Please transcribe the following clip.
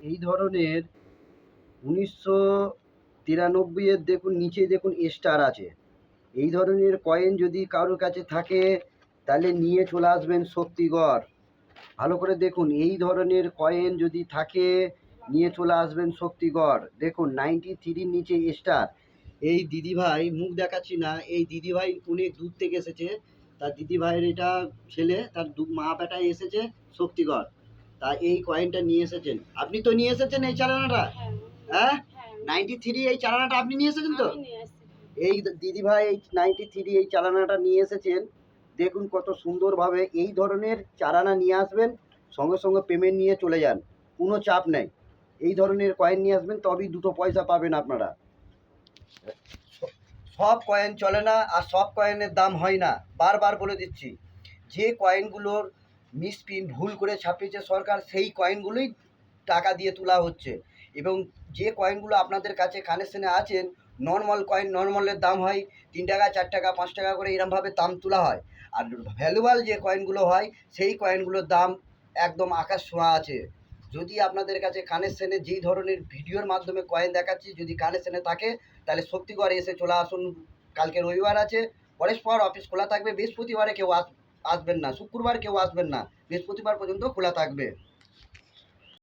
এই ধরনের 1993 দেখুন, নিচে দেখুন স্টার আছে। এই ধরনের কয়েন যদি কারোর কাছে থাকে তাহলে নিয়ে চলে আসবেন শক্তিগড়। ভালো করে দেখুন, এই ধরনের কয়েন যদি থাকে নিয়ে চলে আসবেন শক্তিগড়। দেখুন 93 নিচে স্টার। এই দিদিভাই, মুখ দেখাচ্ছি না, এই দিদিভাই অনেক দূর থেকে এসেছে। তার দিদিভাইয়ের এটা ছেলে, তার মা বেটা এসেছে শক্তিগড়, তা এই কয়েনটা নিয়ে এসেছেন। আপনি তো নিয়ে এসেছেন এই চালানাটা? হ্যাঁ, 93 এই চালানাটা আপনি নিয়ে এসেছেন তো? এই দিদিভাই এই 93 এই চালানাটা নিয়ে এসেছেন। দেখুন কত সুন্দরভাবে। এই ধরনের চালানা নিয়ে আসবেন, সঙ্গে সঙ্গে পেমেন্ট নিয়ে চলে যান, কোনো চাপ নেই। এই ধরনের কয়েন নিয়ে আসবেন, তবেই দুটো পয়সা পাবেন আপনারা। সব কয়েন চলে না, আর সব কয়েনের দাম হয় না। বারবার বলে দিচ্ছি, যে কয়েনগুলোর মিসপ্রিন্ট ভুল করে ছাপিয়েছে সরকার, সেই কয়েনগুলোই টাকা দিয়ে তোলা হচ্ছে। এবং যে কয়েনগুলো আপনাদের কাছে কানেকশনে আছেন, নর্মাল কয়েন, নর্মালের দাম হয় 3 টাকা, 4 টাকা, 5 টাকা করে এরমভাবে দাম তোলা হয়। আর ভ্যালুয়াল যে কয়েনগুলো হয়, সেই কয়েনগুলোর দাম একদম আকাশ ছোঁয়া আছে। যদি আপনাদের কাছে কানেকশনে যেই ধরনের ভিডিওর মাধ্যমে কয়েন দেখাচ্ছি, যদি কানেকশনে থাকে, তাহলে শক্তিগড়ে এসে চলে আসুন। কালকে রবিবার আছে, পরস্পর অফিস খোলা থাকবে। বৃহস্পতিবারে কেউ আসবেন না, শুক্রবার কেউ আসবেন না, বৃহস্পতিবার পর্যন্ত খোলা থাকবে।